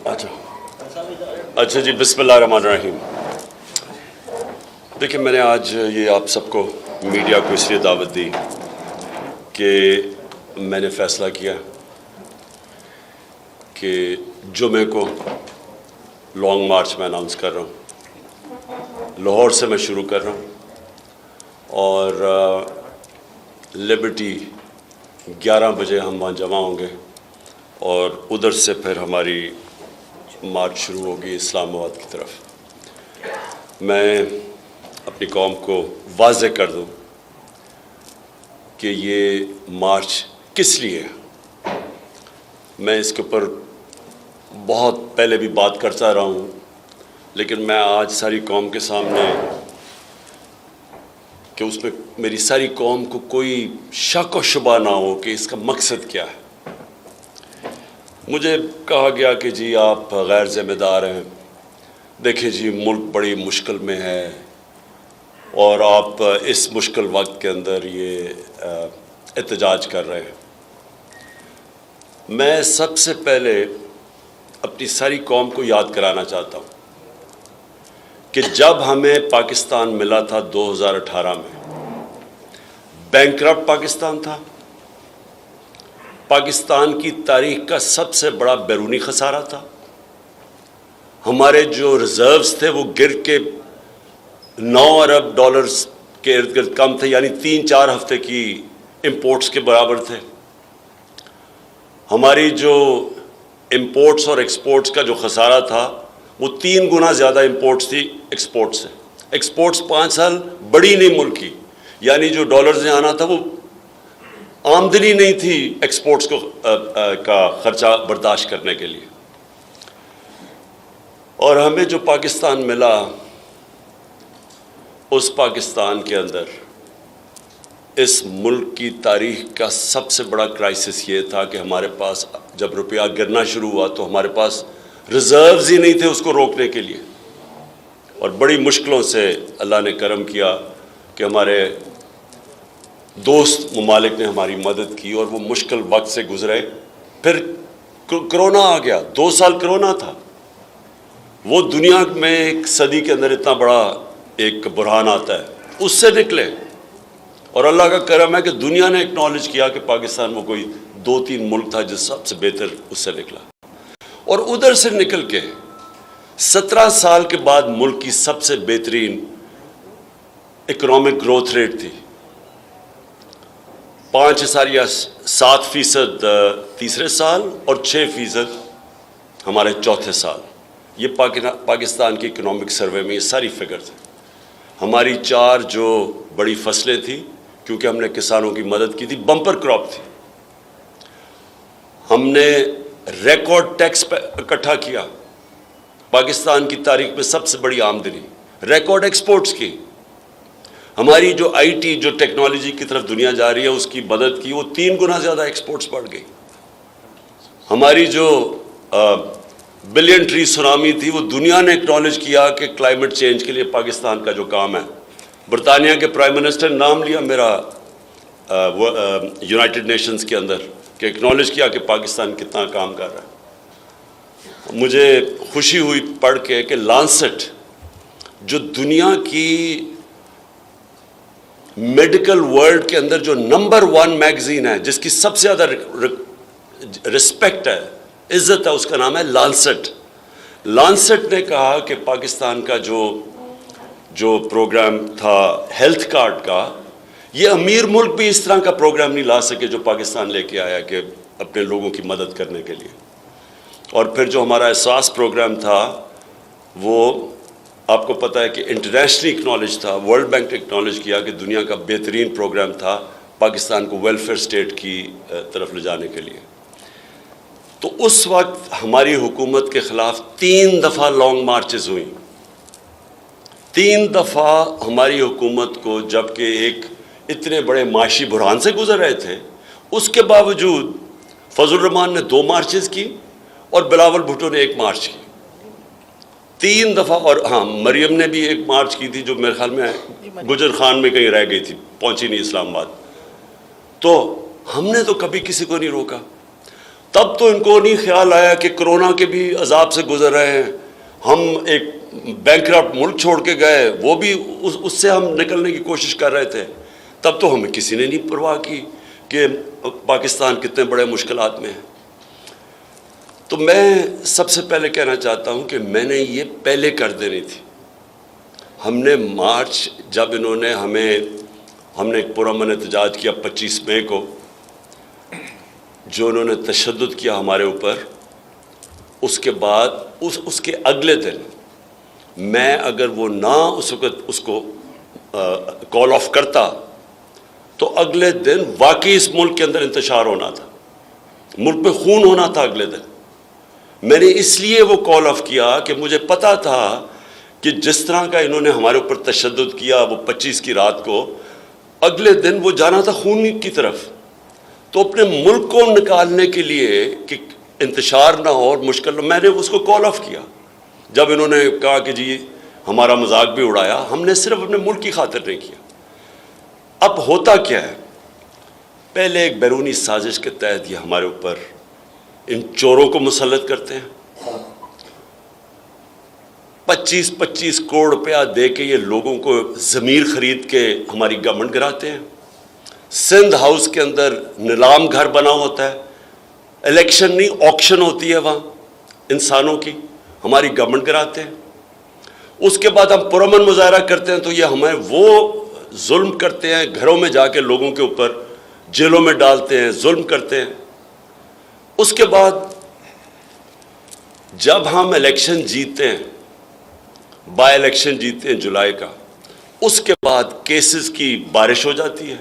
اچھا جی، بسم اللہ الرحمن الرحیم۔ دیکھیں، میں نے آج یہ آپ سب کو میڈیا کو اس لیے دعوت دی کہ میں نے فیصلہ کیا کہ جمعے کو لانگ مارچ میں اناؤنس کر رہا ہوں۔ لاہور سے میں شروع کر رہا ہوں اور لبرٹی 11 بجے ہم وہاں جمع ہوں گے اور ادھر سے پھر ہماری مارچ شروع ہوگی اسلام آباد کی طرف۔ میں اپنی قوم کو واضح کر دوں کہ یہ مارچ کس لیے ہے۔ میں اس کے اوپر بہت پہلے بھی بات کرتا رہا ہوں، لیکن میں آج ساری قوم کے سامنے کہ اس میں میری ساری قوم کو کوئی شک و شبہ نہ ہو کہ اس کا مقصد کیا ہے۔ مجھے کہا گیا کہ جی آپ غیر ذمہ دار ہیں، دیکھیں جی ملک بڑی مشکل میں ہے اور آپ اس مشکل وقت کے اندر یہ احتجاج کر رہے ہیں۔ میں سب سے پہلے اپنی ساری قوم کو یاد کرانا چاہتا ہوں کہ جب ہمیں پاکستان ملا تھا 2018 میں، بینکرپٹ پاکستان تھا، پاکستان کی تاریخ کا سب سے بڑا بیرونی خسارہ تھا۔ ہمارے جو ریزروز تھے وہ گر کے 9 ارب ڈالرز کے ارد گرد کم تھے، یعنی 3-4 ہفتے کی امپورٹس کے برابر تھے۔ ہماری جو امپورٹس اور ایکسپورٹس کا جو خسارہ تھا وہ 3 گنا زیادہ امپورٹس تھی ایکسپورٹس سے۔ ایکسپورٹس 5 سال بڑی نہیں ملک کی، یعنی جو ڈالرز نے آنا تھا وہ آمدنی نہیں تھی ایکسپورٹس کو کا خرچہ برداشت کرنے کے لیے۔ اور ہمیں جو پاکستان ملا، اس پاکستان کے اندر اس ملک کی تاریخ کا سب سے بڑا کرائسس یہ تھا کہ ہمارے پاس جب روپیہ گرنا شروع ہوا تو ہمارے پاس ریزروز ہی نہیں تھے اس کو روکنے کے لیے، اور بڑی مشکلوں سے اللہ نے کرم کیا کہ ہمارے دوست ممالک نے ہماری مدد کی اور وہ مشکل وقت سے گزرے۔ پھر کرونا آ گیا، 2 سال کرونا تھا، وہ دنیا میں ایک صدی کے اندر اتنا بڑا ایک بحران آتا ہے، اس سے نکلے۔ اور اللہ کا کرم ہے کہ دنیا نے اکنالج کیا کہ پاکستان میں کوئی 2-3 ملک تھا جو سب سے بہتر اس سے نکلا، اور ادھر سے نکل کے 17 سال کے بعد ملک کی سب سے بہترین اکنامک گروتھ ریٹ تھی، 5.7% تیسرے سال اور 6% ہمارے چوتھے سال۔ یہ پاکستان کی اکنامک سروے میں یہ ساری فگر تھے۔ ہماری 4 جو بڑی فصلیں تھیں، کیونکہ ہم نے کسانوں کی مدد کی تھی، بمپر کراپ تھی، ہم نے ریکارڈ ٹیکس اکٹھا کیا، پاکستان کی تاریخ میں سب سے بڑی آمدنی، ریکارڈ ایکسپورٹس کی، ہماری جو آئی ٹی جو ٹیکنالوجی کی طرف دنیا جا رہی ہے اس کی مدد کی، وہ 3 گنا زیادہ ایکسپورٹس بڑھ گئی۔ ہماری جو بلین ٹری سونامی تھی، وہ دنیا نے اکنالج کیا کہ کلائمیٹ چینج کے لیے پاکستان کا جو کام ہے۔ برطانیہ کے پرائم منسٹر نے نام لیا میرا یونائٹڈ نیشنز کے اندر، کہ اکنالج کیا کہ پاکستان کتنا کام کر رہا ہے۔ مجھے خوشی ہوئی پڑھ کے کہ لانسٹ جو دنیا کی میڈیکل ورلڈ کے اندر جو نمبر 1 میگزین ہے، جس کی سب سے زیادہ رسپیکٹ ہے، عزت ہے، اس کا نام ہے لانسٹ۔ لانسٹ نے کہا کہ پاکستان کا جو پروگرام تھا ہیلتھ کارڈ کا، یہ امیر ملک بھی اس طرح کا پروگرام نہیں لا سکے جو پاکستان لے کے آیا کہ اپنے لوگوں کی مدد کرنے کے لیے۔ اور پھر جو ہمارا احساس پروگرام تھا، وہ آپ کو پتہ ہے کہ انٹرنیشنلی اکنالج تھا، ورلڈ بینک نے اکنالج کیا کہ دنیا کا بہترین پروگرام تھا پاکستان کو ویلفیئر اسٹیٹ کی طرف لے جانے کے لیے۔ تو اس وقت ہماری حکومت کے خلاف 3 دفعہ لانگ مارچز ہوئیں، 3 دفعہ ہماری حکومت کو، جبکہ ایک اتنے بڑے معاشی بحران سے گزر رہے تھے، اس کے باوجود فضل الرحمان نے 2 مارچز کی اور بلاول بھٹو نے 1 مارچ کی، 3 دفعہ۔ اور ہاں، مریم نے بھی 1 مارچ کی تھی جو میرے خیال میں گجر خان میں کہیں رہ گئی تھی، پہنچی نہیں اسلام آباد۔ تو ہم نے تو کبھی کسی کو نہیں روکا۔ تب تو ان کو نہیں خیال آیا کہ کرونا کے بھی عذاب سے گزر رہے ہیں، ہم ایک بینکرپٹ ملک چھوڑ کے گئے، وہ بھی اس سے ہم نکلنے کی کوشش کر رہے تھے، تب تو ہمیں کسی نے نہیں پرواہ کی کہ پاکستان کتنے بڑے مشکلات میں ہے۔ تو میں سب سے پہلے کہنا چاہتا ہوں کہ میں نے یہ پہلے کر دینی تھی۔ ہم نے مارچ جب انہوں نے ہم نے ایک پرامن احتجاج کیا 25 مئی کو، جو انہوں نے تشدد کیا ہمارے اوپر، اس کے بعد اس کے اگلے دن میں اگر وہ نہ اس وقت اس کو کال آف کرتا تو اگلے دن واقعی اس ملک کے اندر انتشار ہونا تھا، ملک پہ خون ہونا تھا اگلے دن۔ میں نے اس لیے وہ کال آف کیا کہ مجھے پتا تھا کہ جس طرح کا انہوں نے ہمارے اوپر تشدد کیا وہ 25 کی رات کو، اگلے دن وہ جانا تھا خون کی طرف۔ تو اپنے ملک کو نکالنے کے لیے کہ انتشار نہ ہو اور مشکل، میں نے اس کو کال آف کیا۔ جب انہوں نے کہا کہ جی ہمارا مذاق بھی اڑایا، ہم نے صرف اپنے ملک کی خاطر نہیں کیا۔ اب ہوتا کیا ہے، پہلے ایک بیرونی سازش کے تحت یہ ہمارے اوپر ان چوروں کو مسلط کرتے ہیں، 25 کروڑ روپیہ دے کے یہ لوگوں کو ضمیر خرید کے ہماری گورنمنٹ گراتے ہیں۔ سندھ ہاؤس کے اندر نیلام گھر بنا ہوتا ہے، الیکشن نہیں آکشن ہوتی ہے وہاں انسانوں کی، ہماری گورنمنٹ کراتے ہیں۔ اس کے بعد ہم پرامن مظاہرہ کرتے ہیں تو یہ ہمیں وہ ظلم کرتے ہیں، گھروں میں جا کے لوگوں کے اوپر جیلوں میں ڈالتے ہیں، ظلم کرتے ہیں۔ اس کے بعد جب ہم الیکشن جیتے ہیں، بائی الیکشن جیتے ہیں جولائی کا، اس کے بعد کیسز کی بارش ہو جاتی ہے۔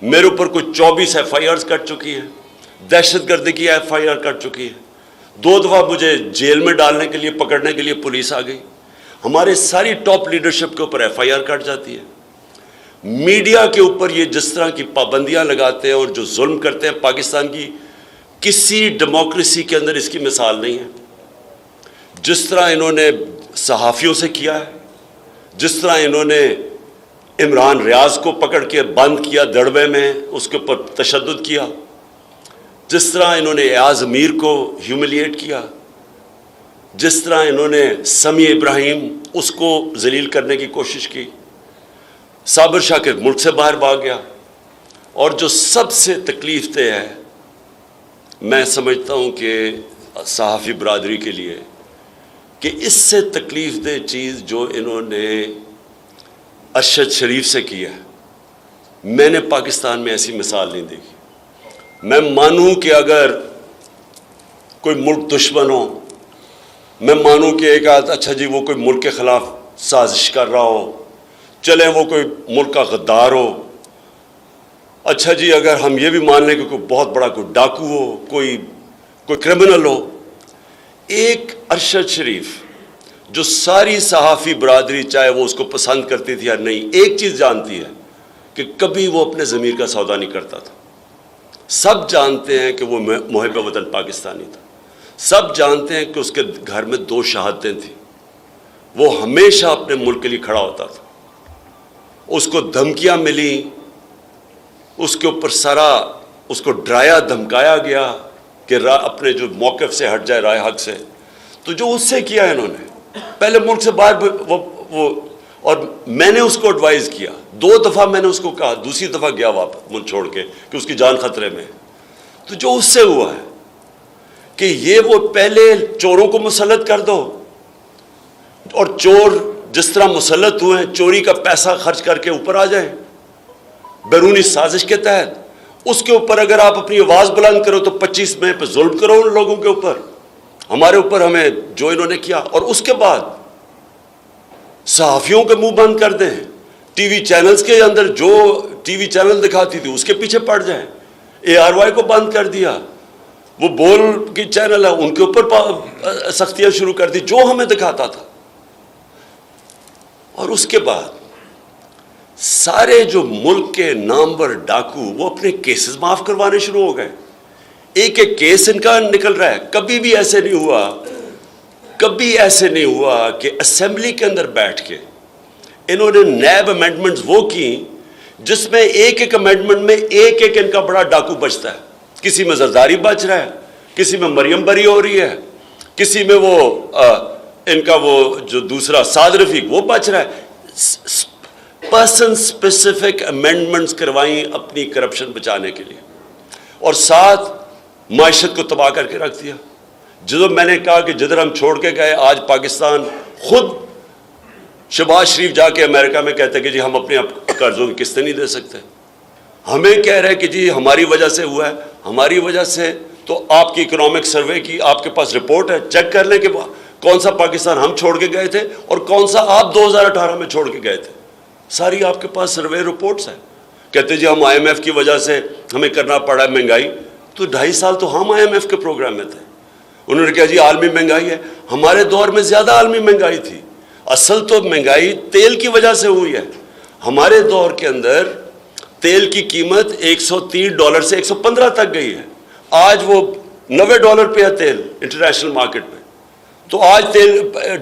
میرے اوپر کوئی 24 ایف آئی آرز کٹ چکی ہے، دہشت گردی کی ایف آئی آر کٹ چکی ہے، 2 دفعہ مجھے جیل میں ڈالنے کے لیے پکڑنے کے لیے پولیس آ گئی، ہمارے ساری ٹاپ لیڈرشپ کے اوپر ایف آئی آر کٹ جاتی ہے۔ میڈیا کے اوپر یہ جس طرح کی پابندیاں لگاتے ہیں اور جو ظلم کرتے ہیں، پاکستان کی کسی ڈیموکریسی کے اندر اس کی مثال نہیں ہے۔ جس طرح انہوں نے صحافیوں سے کیا ہے، جس طرح انہوں نے عمران ریاض کو پکڑ کے بند کیا دڑبے میں، اس کے اوپر تشدد کیا، جس طرح انہوں نے ایاز امیر کو ہیوملیٹ کیا، جس طرح انہوں نے سمیع ابراہیم اس کو ذلیل کرنے کی کوشش کی، صابر شاکر ملک سے باہر بھاگ گیا۔ اور جو سب سے تکلیف دہ ہے، میں سمجھتا ہوں کہ صحافی برادری کے لیے، کہ اس سے تکلیف دہ چیز جو انہوں نے ارشد شریف سے کیا ہے، میں نے پاکستان میں ایسی مثال نہیں دیکھی۔ میں مانوں کہ اگر کوئی ملک دشمن ہو، میں مانوں کہ ایک اچھا جی وہ کوئی ملک کے خلاف سازش کر رہا ہو، چلیں وہ کوئی ملک کا غدار ہو، اچھا جی اگر ہم یہ بھی مان لیں کہ کوئی بہت بڑا کوئی ڈاکو ہو، کوئی کرمنل ہو، ایک ارشد شریف جو ساری صحافی برادری چاہے وہ اس کو پسند کرتی تھی یا نہیں، ایک چیز جانتی ہے کہ کبھی وہ اپنے ضمیر کا سودا نہیں کرتا تھا۔ سب جانتے ہیں کہ وہ محب وطن پاکستانی تھا، سب جانتے ہیں کہ اس کے گھر میں 2 شہادتیں تھیں، وہ ہمیشہ اپنے ملک کے لیے کھڑا ہوتا تھا۔ اس کو دھمکیاں ملی، اس کے اوپر اس کو ڈرایا دھمکایا گیا کہ اپنے جو موقف سے ہٹ جائے، رائے حق سے۔ تو جو اس سے کیا ہے انہوں نے، پہلے ملک سے باہر اور میں نے اس کو ایڈوائز کیا 2 دفعہ، میں نے اس کو کہا، دوسری دفعہ گیا واپس ملک چھوڑ کے کہ اس کی جان خطرے میں۔ تو جو اس سے ہوا ہے کہ یہ وہ پہلے چوروں کو مسلط کر دو، اور چور جس طرح مسلط ہوئے ہیں چوری کا پیسہ خرچ کر کے اوپر آ جائیں بیرونی سازش کے تحت، اس کے اوپر اگر آپ اپنی آواز بلند کرو تو 25 مئی پہ ظلم کرو ان لوگوں کے اوپر، ہمارے اوپر، ہمیں جو انہوں نے کیا، اور اس کے بعد صحافیوں کے منہ بند کر دیں، ٹی وی چینلز کے اندر جو ٹی وی چینل دکھاتی تھی اس کے پیچھے پڑ جائیں، ARY کو بند کر دیا، وہ بول کی چینل ہے ان کے اوپر سختیاں شروع کر دی جو ہمیں دکھاتا تھا۔ اور اس کے بعد سارے جو ملک کے نامور ڈاکو وہ اپنے کیسز معاف کروانے شروع ہو گئے، ایک ایک کیس ان کا نکل رہا ہے۔ کبھی بھی ایسے نہیں ہوا کہ اسمبلی کے اندر بیٹھ کے انہوں نے نیب امینڈمنٹس وہ کی جس میں ایک ایک امینڈمنٹ میں ایک ایک ان کا بڑا ڈاکو بچتا ہے، کسی میں زرداری بچ رہا ہے، کسی میں مریم بری ہو رہی ہے, کسی میں وہ ان کا وہ جو دوسرا سعد رفیق وہ بچ رہا ہے. پرسن اسپیسیفک امینڈمنٹس کروائیں اپنی کرپشن بچانے کے لیے, اور ساتھ معیشت کو تباہ کر کے رکھ دیا. جدو میں نے کہا کہ جدھر ہم چھوڑ کے گئے, آج پاکستان خود شہباز شریف جا کے امریکہ میں کہتے کہ جی ہم اپنے قرضوں کی قسطیں نہیں دے سکتے. ہمیں کہہ رہے کہ جی ہماری وجہ سے ہوا ہے. ہماری وجہ سے تو آپ کی اکنامک سروے کی آپ کے پاس رپورٹ ہے, چیک کر لیں کہ کون سا پاکستان ہم چھوڑ کے گئے تھے اور کون سا آپ 2018 میں چھوڑ کے گئے تھے. ساری آپ کے پاس سروے رپورٹس ہیں. کہتے جی ہم IMF کی وجہ سے ہمیں کرنا پڑا ہے مہنگائی. تو 2.5 سال تو ہم IMF کے پروگرام میں تھے. انہوں نے کہا جی عالمی مہنگائی ہے. ہمارے دور میں زیادہ عالمی مہنگائی تھی. اصل تو مہنگائی تیل کی وجہ سے ہوئی ہے. ہمارے دور کے اندر تیل کی قیمت $130 سے 115 تک گئی ہے. آج وہ $90 پہ ہے تیل انٹرنیشنل مارکیٹ میں. تو آج تیل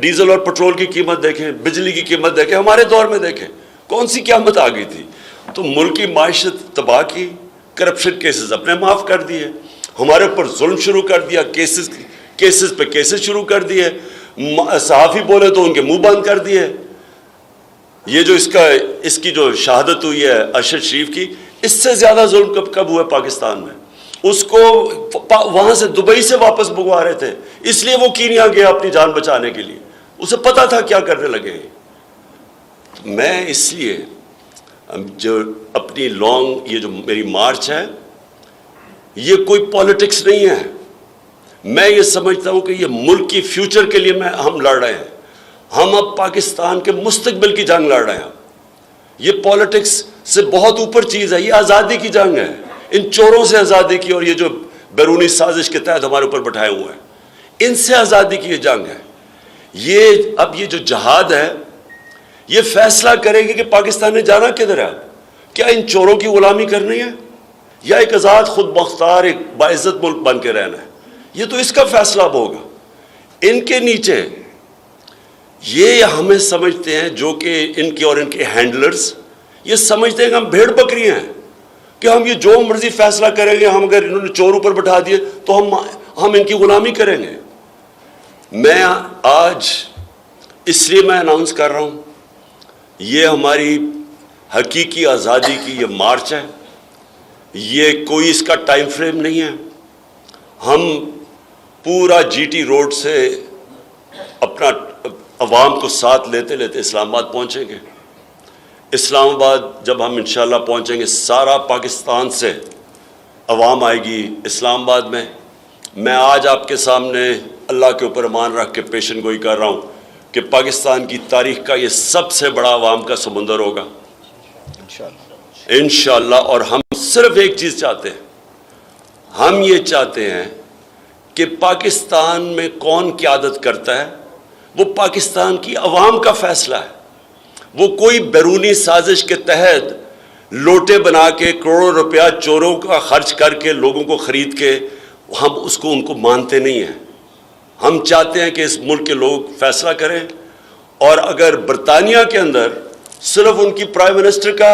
ڈیزل اور پٹرول کی قیمت دیکھیں, بجلی کی قیمت دیکھیں, ہمارے دور میں دیکھیں کون سی قیامت آ گئی تھی. تو ملک کی معیشت تباہ کی, کرپشن کیسز اپنے معاف کر دیے, ہمارے اوپر ظلم شروع کر دیا, کیسز پہ کیسز شروع کر دیے, صحافی بولے تو ان کے منہ بند کر دیے. یہ جو اس کی جو شہادت ہوئی ہے ارشد شریف کی, اس سے زیادہ ظلم کب ہوا پاکستان میں. اس کو وہاں سے دبئی سے واپس بھگوا رہے تھے, اس لیے وہ کینیا گیا اپنی جان بچانے کے لیے. اسے پتا تھا کیا کرنے لگے. میں اس لیے جو اپنی یہ جو میری مارچ ہے, یہ کوئی پالیٹکس نہیں ہے. میں یہ سمجھتا ہوں کہ یہ ملک کی فیوچر کے لیے ہم لڑ رہے ہیں. ہم اب پاکستان کے مستقبل کی جنگ لڑ رہے ہیں. یہ پالیٹکس سے بہت اوپر چیز ہے. یہ آزادی کی جنگ ہے, ان چوروں سے آزادی کی, اور یہ جو بیرونی سازش کے تحت ہمارے اوپر بٹھائے ہوئے ہیں, ان سے آزادی کی یہ جنگ ہے. اب یہ جو جہاد ہے, یہ فیصلہ کرے گی کہ پاکستان نے جانا کدھر ہے. کیا ان چوروں کی غلامی کرنی ہے یا ایک آزاد خود مختار ایک باعزت ملک بن کے رہنا ہے. یہ تو اس کا فیصلہ اب ہوگا. ان کے نیچے یہ ہمیں سمجھتے ہیں, جو کہ ان کے اور ان کے ہینڈلرز یہ سمجھتے ہیں کہ ہم بھیڑ بکری ہیں, کہ ہم یہ جو مرضی فیصلہ کریں گے, ہم اگر انہوں نے چور اوپر بٹھا دیے تو ہم ان کی غلامی کریں گے. میں آج اس لیے میں اناؤنس کر رہا ہوں, یہ ہماری حقیقی آزادی کی یہ مارچ ہے. یہ کوئی اس کا ٹائم فریم نہیں ہے. ہم پورا GT روڈ سے اپنا عوام کو ساتھ لیتے لیتے اسلام آباد پہنچیں گے. اسلام آباد جب ہم انشاءاللہ پہنچیں گے, سارا پاکستان سے عوام آئے گی اسلام آباد میں. میں آج آپ کے سامنے اللہ کے اوپر ایمان رکھ کے پیشن گوئی کر رہا ہوں کہ پاکستان کی تاریخ کا یہ سب سے بڑا عوام کا سمندر ہوگا انشاءاللہ. اور ہم صرف ایک چیز چاہتے ہیں, ہم یہ چاہتے ہیں کہ پاکستان میں کون قیادت کرتا ہے وہ پاکستان کی عوام کا فیصلہ ہے. وہ کوئی بیرونی سازش کے تحت لوٹے بنا کے کروڑوں روپیہ چوروں کا خرچ کر کے لوگوں کو خرید کے ہم ان کو مانتے نہیں ہیں. ہم چاہتے ہیں کہ اس ملک کے لوگ فیصلہ کریں. اور اگر برطانیہ کے اندر صرف ان کی پرائم منسٹر کا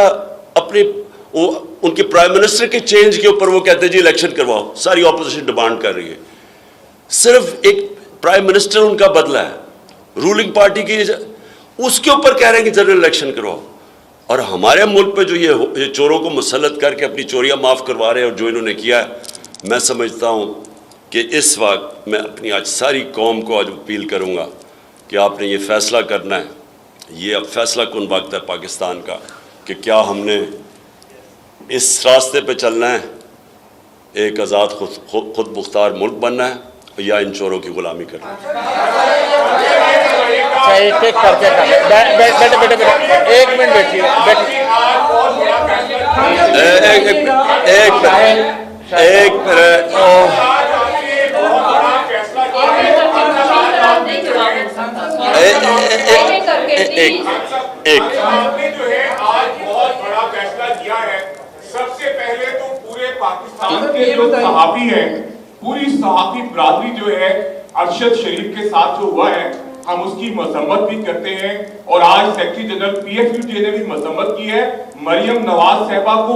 ان کی پرائم منسٹر کے چینج کے اوپر وہ کہتے ہیں جی الیکشن کرواؤ, ساری اپوزیشن ڈیمانڈ کر رہی ہے, صرف ایک پرائم منسٹر ان کا بدلہ ہے رولنگ پارٹی کی, اس کے اوپر کہہ رہے ہیں کہ جنرل الیکشن کرواؤ. اور ہمارے ملک پہ جو یہ چوروں کو مسلط کر کے اپنی چوریاں معاف کروا رہے ہیں, اور جو انہوں نے کیا ہے, میں سمجھتا ہوں کہ اس وقت میں اپنی آج ساری قوم کو آج اپیل کروں گا کہ آپ نے یہ فیصلہ کرنا ہے. یہ اب فیصلہ کن وقت ہے پاکستان کا کہ کیا ہم نے اس راستے پہ چلنا ہے, ایک آزاد خود مختار ملک بننا ہے, یا ان چوروں کی غلامی کرنا ہے. ایک منٹ بیٹھیے. سب سے پہلے تو پورے پاکستان کے جو صحافی ہیں, پوری صحافی برادری جو ہے ارشد شریف کے ساتھ جو ہوا ہے, ہم اس کی مذمت بھی کرتے ہیں. اور آج سیکرٹری جنرل PFUJ نے بھی مذمت کی ہے. مریم نواز صاحبہ کو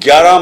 11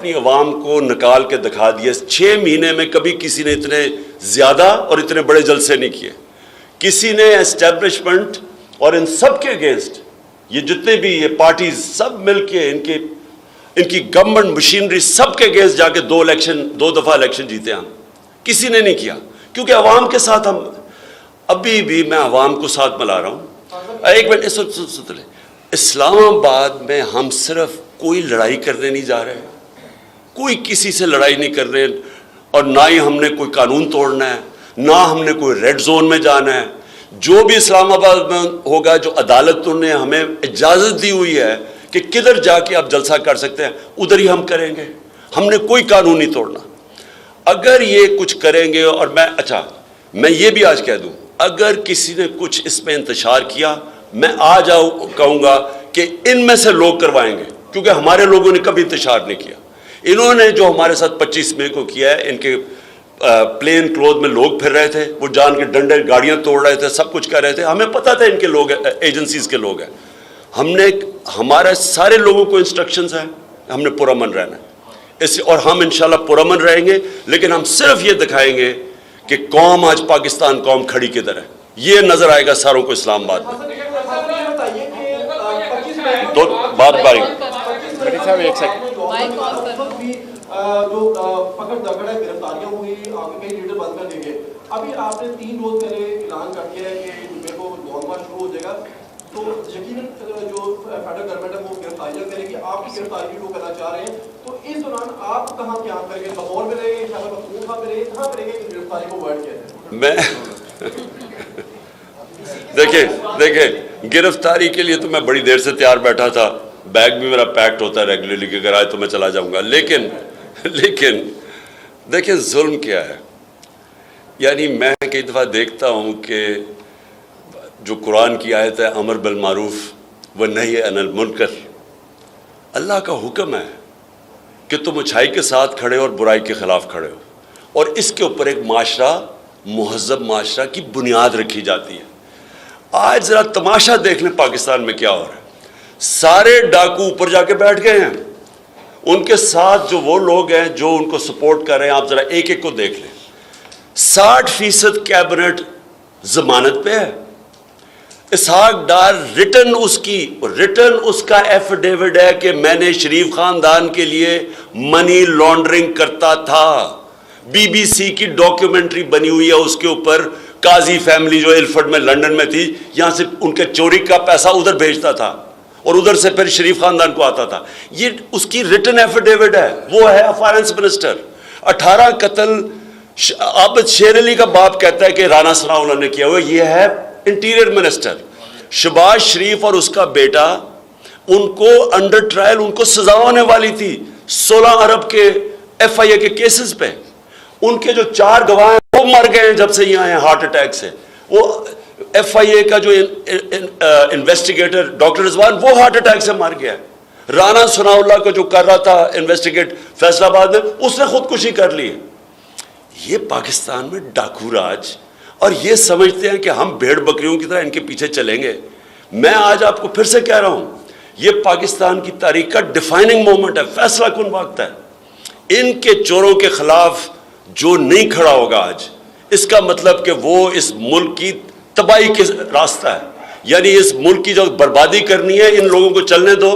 اپنی عوام کو نکال کے دکھا دیا. 6 مہینے میں کبھی کسی نے اتنے زیادہ اور اتنے بڑے جلسے نہیں کیے. کسی نے اسٹیبلشمنٹ اور ان سب کے اگینسٹ یہ جتنے بھی یہ پارٹیز سب مل کے ان کی گورنمنٹ مشینری سب کے اگینسٹ جا کے 2 دفعہ الیکشن جیتے ہم. کسی نے نہیں کیا کیونکہ عوام کے ساتھ ہم ابھی بھی میں عوام کو ساتھ ملا رہا ہوں. ایک منٹ سن لیں. اسلام آباد میں ہم صرف کوئی لڑائی کرنے نہیں جا رہے, کوئی کسی سے لڑائی نہیں کر رہے, اور نہ ہی ہم نے کوئی قانون توڑنا ہے, نہ ہم نے کوئی ریڈ زون میں جانا ہے. جو بھی اسلام آباد میں ہوگا, جو عدالتوں نے ہمیں اجازت دی ہوئی ہے کہ کدھر جا کے آپ جلسہ کر سکتے ہیں, ادھر ہی ہم کریں گے. ہم نے کوئی قانون نہیں توڑنا. اگر یہ کچھ کریں گے, اور میں یہ بھی آج کہہ دوں, اگر کسی نے کچھ اس میں انتشار کیا, میں آج کہوں گا کہ ان میں سے لوگ کروائیں گے, کیونکہ ہمارے لوگوں نے کبھی انتشار نہیں کیا. انہوں نے جو ہمارے ساتھ 25 مئی کو کیا ہے, ان کے پلین کلوتھ میں لوگ پھر رہے تھے, وہ جان کے ڈنڈے گاڑیاں توڑ رہے تھے, سب کچھ کر رہے تھے. ہمیں پتہ تھا ان کے لوگ ایجنسیز کے لوگ ہیں. ہمارے سارے لوگوں کو انسٹرکشنز ہیں, ہم نے پرامن رہنا ہے اور ہم انشاءاللہ پرامن رہیں گے. لیکن ہم صرف یہ دکھائیں گے کہ قوم آج پاکستان قوم کھڑی کدھر ہے. یہ نظر آئے گا ساروں کو اسلام آباد میں. بات باری جو پکڑ دکڑ ہے, گرفتاریاں ہوئی, کئی لیڈر بند کر دیں گے. ابھی آپ نے 3 روز پہلے اعلان کر دیا ہے کہ جمعے کو لانگ مارچ شروع ہو جائے گا, تو یقیناً جو فیڈرل گورنمنٹ ہے وہ گرفتاریاں کرے گی. آپ کی گرفتاری بھی وہ کرنا چاہ رہے ہیں, تو اس دوران آپ کہاں قیام کریں گے؟ لاہور میں رہیں گے, خیبر پختونخوا میں رہیں گے, کہاں کریں گے کہ گرفتاری کو اوائڈ کیا جائے؟ میں دیکھیں گرفتاری کے لیے تو میں بڑی دیر سے تیار بیٹھا تھا. بیگ بھی میرا پیکڈ ہوتا ہے ریگولرلی کہ اگر آئے تو میں چلا جاؤں گا. لیکن دیکھیں ظلم کیا ہے. یعنی میں کئی دفعہ دیکھتا ہوں کہ جو قرآن کی آیت ہے امر بالمعروف و نہی عن المنکر, اللہ کا حکم ہے کہ تم اچھائی کے ساتھ کھڑے ہو اور برائی کے خلاف کھڑے ہو, اور اس کے اوپر ایک معاشرہ, مہذب معاشرہ کی بنیاد رکھی جاتی ہے. آج ذرا تماشا دیکھ لیں پاکستان میں کیا ہو رہا ہے. سارے ڈاکو اوپر جا کے بیٹھ گئے ہیں, ان کے ساتھ جو وہ لوگ ہیں جو ان کو سپورٹ کر رہے ہیں, آپ ذرا ایک ایک کو دیکھ لیں. 60% کیبنٹ ضمانت پہ ہے. اسحاق ڈار ریٹن اس کا ایفیڈیوٹ ہے کہ میں نے شریف خاندان کے لیے منی لانڈرنگ کرتا تھا. بی بی سی کی ڈاکیومنٹری بنی ہوئی ہے اس کے اوپر. قاضی فیملی جو ایلفرڈ میں لندن میں تھی, یہاں سے ان کے چوری کا پیسہ ادھر بھیجتا تھا اور ادھر سے پھر شریف خاندان کو آتا تھا. یہ اس کی ریٹن ایفیڈیوٹ ہے. وہ ہے فائنانس منسٹر. 18 قتل عابد شیر علی کا باپ کہتا ہے کہ رانا ثناءاللہ نے کیا ہوا. یہ ہے انٹیریئر منسٹر. شہباز شریف اور اس کا بیٹا, ان کو انڈر ٹرائل ان کو سزا ہونے والی تھی 16 ارب کے FIA کے کیسز پہ. ان کے جو 4 گواہ ہیں وہ مر گئے ہیں جب سے یہ آئے ہیں ہارٹ اٹیک سے. وہ FIA کا جو انویسٹیگیٹر ڈاکٹر رضوان, وہ ہارٹ اٹیک سے مر گیا ہے. رانا ثناءاللہ کو جو کر رہا تھا انویسٹیگیٹ فیصل آباد میں, اس نے خودکشی کر لی. یہ پاکستان میں ڈاکو راج, اور یہ سمجھتے ہیں کہ ہم بھیڑ بکریوں کی طرح ان کے پیچھے چلیں گے. میں آج آپ کو پھر سے کہہ رہا ہوں, یہ پاکستان کی تاریخ کا ڈیفائننگ مومنٹ ہے, فیصلہ کن وقت ہے. ان کے چوروں کے خلاف جو نہیں کھڑا ہوگا آج, اس کا مطلب کہ وہ اس ملک کی تباہی کے راستہ ہے. یعنی اس ملک کی جو بربادی کرنی ہے, ان لوگوں کو چلنے دو.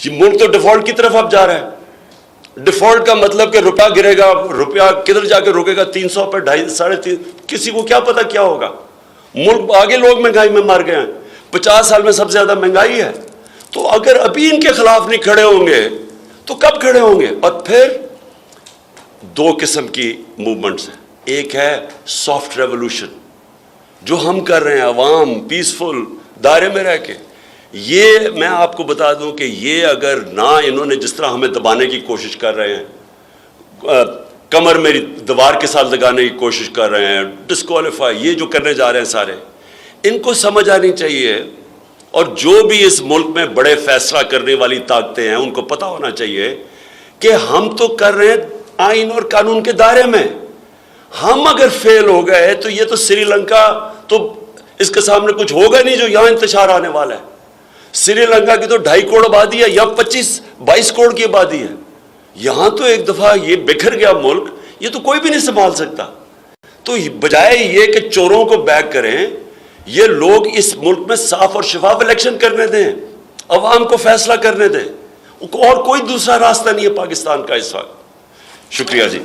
یہ ملک تو ڈیفالٹ کی طرف اب جا رہا ہے. ڈیفالٹ کا مطلب کہ روپیہ گرے گا, روپیہ کدھر جا کے رکے گا, 300 پہ 250 350, کسی کو کیا پتا کیا ہوگا. ملک آگے لوگ مہنگائی میں مر گئے ہیں. 50 سال میں سب سے زیادہ مہنگائی ہے. تو اگر ابھی ان کے خلاف نہیں کھڑے ہوں گے تو کب کھڑے ہوں گے؟ اور پھر 2 قسم کی موومنٹس ہیں. ایک ہے سافٹ ریولوشن جو ہم کر رہے ہیں, عوام پیسفل دائرے میں رہ کے. یہ میں آپ کو بتا دوں کہ یہ اگر نہ انہوں نے جس طرح ہمیں دبانے کی کوشش کر رہے ہیں, کمر میری دیوار کے ساتھ لگانے کی کوشش کر رہے ہیں, ڈسکوالیفائی, یہ جو کرنے جا رہے ہیں سارے, ان کو سمجھ آنی چاہیے. اور جو بھی اس ملک میں بڑے فیصلہ کرنے والی طاقتیں ہیں, ان کو پتہ ہونا چاہیے کہ ہم تو کر رہے ہیں آئین اور قانون کے دائرے میں. ہم اگر فیل ہو گئے تو یہ تو سری لنکا, تو اس کے سامنے کچھ ہوگا نہیں جو یہاں انتشار آنے والا ہے. سری لنکا کی تو 2.5 کروڑ آبادی ہے, یا 25-22 کروڑ کی آبادی ہے. یہاں تو ایک دفعہ یہ بکھر گیا ملک, یہ تو کوئی بھی نہیں سنبھال سکتا. تو بجائے یہ کہ چوروں کو بیک کریں, یہ لوگ اس ملک میں صاف اور شفاف الیکشن کرنے دیں, عوام کو فیصلہ کرنے دیں, اور کوئی دوسرا راستہ نہیں ہے پاکستان کا اس وقت. شکریہ جی.